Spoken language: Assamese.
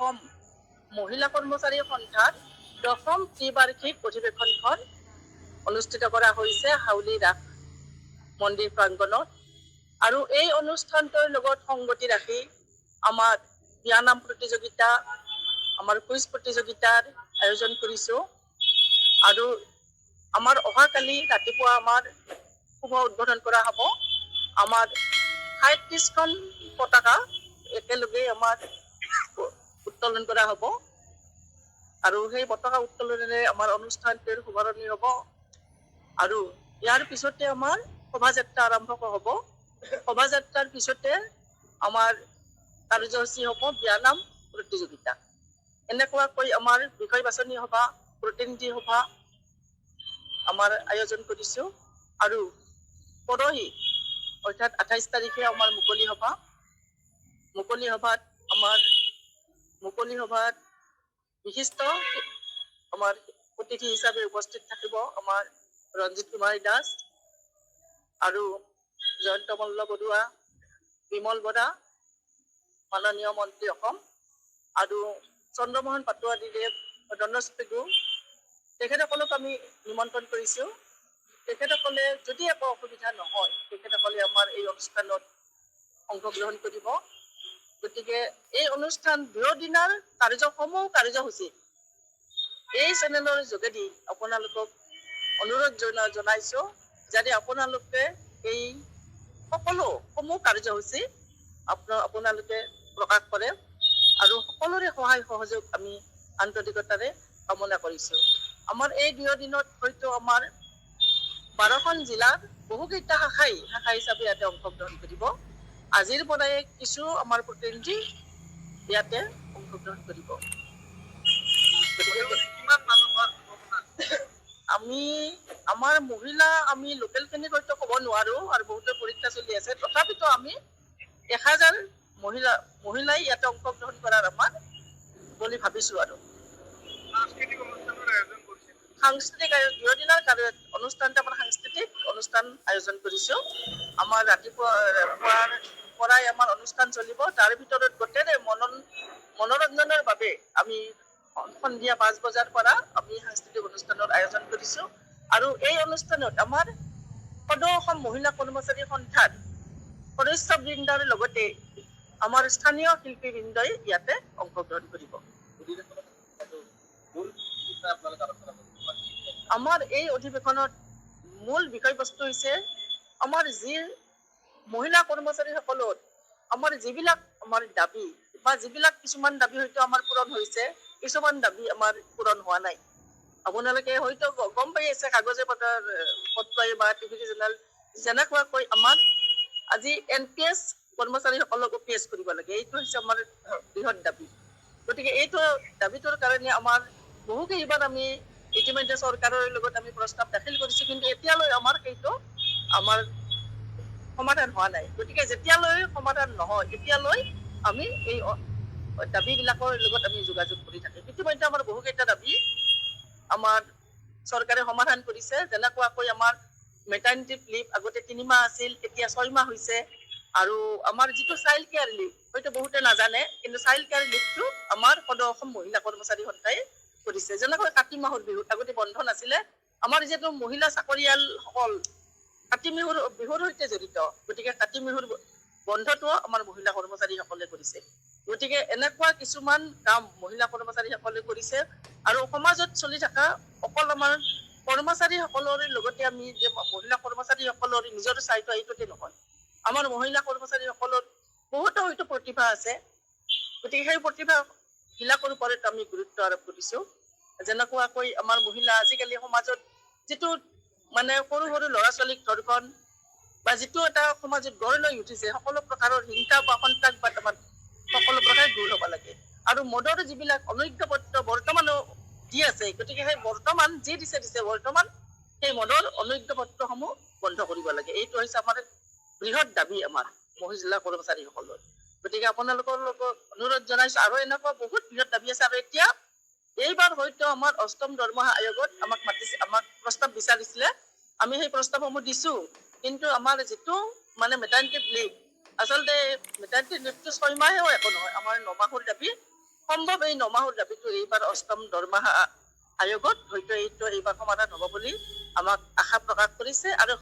অসম মহিলা কৰ্মচাৰী সন্থাৰ 10ম ত্ৰিবাৰ্ষিক অধিৱেশনখন অনুষ্ঠিত কৰা হৈছে হাউলি ৰাস মন্দিৰ প্ৰাংগণত। আৰু এই অনুষ্ঠানটোৰ লগত সংগতি ৰাখি আমাৰ বিয়ানাম প্ৰতিযোগিতা, আমাৰ কুইজ প্ৰতিযোগিতাৰ আয়োজন কৰিছোঁ। আৰু আমাৰ অহাকালি ৰাতিপুৱা আমাৰ শুভ উদ্বোধন কৰা হ'ব। আমাৰ 37খন পতাকা একেলগে আমাৰ উত্তোলন কৰা হ'ব। আৰু সেই পতাকা উত্তোলনেৰে আমাৰ অনুষ্ঠানটোৰ শুভাৰম্ভ হ'ব। আৰু ইয়াৰ পিছতে আমাৰ শোভাযাত্ৰা আৰম্ভ হ'ব। শোভাযাত্ৰাৰ পিছতে আমাৰ কাৰ্যসূচী হ'ব বিয়ানাম প্ৰতিযোগিতা। এনেকুৱাকৈ আমাৰ বিষয় বাছনি সভা, প্ৰতিনিধি সভা আমাৰ আয়োজন কৰিছোঁ। আৰু পৰহি অৰ্থাৎ 28 তাৰিখে আমাৰ মুকলি সভা। মুকলি সভাত বিশিষ্ট আমাৰ অতিথি হিচাপে উপস্থিত থাকিব আমাৰ ৰঞ্জিত কুমাৰ দাস আৰু জয়ন্ত মল্ল বৰুৱা, বিমল বৰা, মাননীয় মন্ত্ৰী অসম, আৰু চন্দ্ৰমোহন পাটোৱাৰীদেৱ, ধনজ পেগু, তেখেতসকলক আমি নিমন্ত্ৰণ কৰিছোঁ। তেখেতসকলে যদি একো অসুবিধা নহয়, তেখেতসকলে আমাৰ এই অনুষ্ঠানত অংশগ্ৰহণ কৰিব। গতিকে এই অনুষ্ঠান দুদিনৰ কাৰ্যসূচী এই চেনেলৰ যোগেদি আপোনালোকক অনুৰোধ জনাইছোঁ যাতে আপোনালোকে এই সমূহ কাৰ্যসূচী আপোনালোকে প্ৰকাশ কৰে। আৰু সকলোৰে সহায় সহযোগ আমি আন্তৰিকতাৰে কামনা কৰিছোঁ। আমাৰ এই 2 দিনত হয়তো আমাৰ 12খন জিলাৰ বহুকেইটা শাখা হিচাপে ইয়াতে অংশগ্ৰহণ কৰিব। আজিৰ পৰাই কিছু আমাৰ প্ৰতিনিধি ইয়াতে অংশগ্ৰহণ কৰিব। আমাৰ মহিলা আমি লোকেলখিনিক হয়তো ক'ব নোৱাৰো, আৰু বহুতৰ পৰীক্ষা চলি আছে। তথাপিতো আমি 1000 মহিলাই ইয়াতে অংশগ্ৰহণ কৰাৰ আমাৰ বুলি ভাবিছো। আৰু সাংস্কৃতিক 2 দিনৰ অনুষ্ঠানটো আমাৰ সাংস্কৃতিক অনুষ্ঠান আয়োজন কৰিছো। আমাৰ ৰাতিপুৱাৰ পৰাই আমাৰ অনুষ্ঠান চলিব। তাৰ ভিতৰত গোটেই মনোৰঞ্জনৰ বাবে আমি সন্ধিয়া 5 বজাৰ পৰা আমি সাংস্কৃতিক অনুষ্ঠানৰ আয়োজন কৰিছো। আৰু এই অনুষ্ঠানত আমাৰ সদৌ অসম মহিলা কৰ্মচাৰী সন্থাৰ সদস্যবৃন্দৰ লগতে আমাৰ স্থানীয় শিল্পীবৃন্দই ইয়াতে অংশগ্ৰহণ কৰিব। আমাৰ এই অধিৱেশনত মূল বিষয়বস্তু হৈছে আমাৰ যি মহিলা কৰ্মচাৰীসকলৰ আমাৰ যিবিলাক আমাৰ দাবী বা যিবিলাক কিছুমান দাবী হয়তো আমাৰ পূৰণ হৈছে, কিছুমান দাবী আমাৰ পূৰণ হোৱা নাই। আপোনালোকে হয়তো গম পাই আছে কাগজে পত্ৰই বা টিভি চেনেল যেনেকুৱাকৈ আমাৰ আজি NPS কৰ্মচাৰীসকলক OPS কৰিব লাগে। এইটো হৈছে আমাৰ বৃহৎ দাবী। গতিকে এইটো দাবীটোৰ কাৰণে আমাৰ বহুকেইবাৰ আমি ইতিমধ্যে চৰকাৰৰ লগত আমি প্ৰস্তাৱ দাখিল কৰিছোঁ, কিন্তু এতিয়ালৈ আমাৰ সেইটো সমাধান হোৱা নাই। গতিকে যেতিয়ালৈ সমাধান নহয়, তেতিয়ালৈ আমি এই দাবীবিলাকৰ লগত আমি যোগাযোগ কৰি থাকিম। ইতিমধ্যে আমাৰ বহুকেইটা দাবী আমাৰ চৰকাৰে সমাধান কৰিছে। যেনেকুৱাকৈ আমাৰ মেটাৰনিটি লিভ আগতে 3 মাহ আছিল, এতিয়া 6 মাহ হৈছে। আৰু আমাৰ যিটো চাইল্ড কেয়াৰ লিভ হয়তো বহুতে নাজানে, কিন্তু চাইল্ড কেয়াৰ লিভটো আমাৰ সদৌ অসম মহিলা কৰ্মচাৰী সন্থাই কৰিছে। যেনেকৈ কাতি মাহৰ বিহুত আগতে বন্ধ নাছিলে, আমাৰ যিহেতু মহিলা চাকৰিয়ালসকল কাতি বিহুৰ সৈতে জড়িত, গতিকে কাতি বিহুৰ বন্ধটোও আমাৰ মহিলা কৰ্মচাৰীসকলে কৰিছে। গতিকে এনেকুৱা কিছুমান কাম মহিলা কৰ্মচাৰীসকলে কৰিছে। আৰু সমাজত চলি থকা অকল আমাৰ কৰ্মচাৰীসকলৰ লগতে আমি যে মহিলা কৰ্মচাৰীসকলৰ নিজৰ স্বাৰ্থ এইটোতে নহয়, আমাৰ মহিলা কৰ্মচাৰীসকলৰ বহুতো হয়তো প্ৰতিভা আছে। গতিকে সেই প্ৰতিভাবিলাকৰ ওপৰত আমি গুৰুত্ব আৰোপ কৰিছোঁ। যেনেকুৱাকৈ আমাৰ মহিলা আজিকালি সমাজত যিটো সৰু সৰু ল'ৰা ছোৱালীক ধৰ্ষণ বা যিটো এটা সমাজত গঢ় লৈ উঠিছে, সকলো প্ৰকাৰৰ হিংসা বা সন্ত্ৰাসবাদ আমাৰ সকলো প্ৰকাৰে দূৰ হ'ব লাগে। আৰু মদৰ যিবিলাক অনৈক্য পত্ৰ বৰ্তমানো দি আছে, গতিকে সেই বৰ্তমান যি দিছে বৰ্তমান সেই মদৰ অনৈক্য পত্ৰসমূহ বন্ধ কৰিব লাগে। এইটো হৈছে আমাৰ বৃহৎ দাবী আমাৰ মহিলা কৰ্মচাৰীসকলৰ। গতিকে আপোনালোকৰ লগত অনুৰোধ জনাইছো, আৰু এনেকুৱা বহুত বৃহৎ দাবী আছে। আৰু এতিয়া এইবাৰ হয়তো আমাৰ 8ম দৰমহা আয়োগত আমাক প্ৰস্তাৱ বিচাৰিছিলে। আমি সেই প্ৰস্তাৱসমূহ দিছো, কিন্তু আমাৰ যিটো মেটাৰনিটি লিভ, আচলতে মেটাৰনিটি লিভটো 6 মাহেও একো নহয়, আমাৰ 9 মাহৰ দাবী সম্ভৱ এই 9 মাহৰ দাবীটো এইবাৰ অষ্টম দৰমহা আয়োগত হয়তো এইটো এইবাৰ সমাধান হ'ব বুলি আমাক আশা প্ৰকাশ কৰিছে আৰু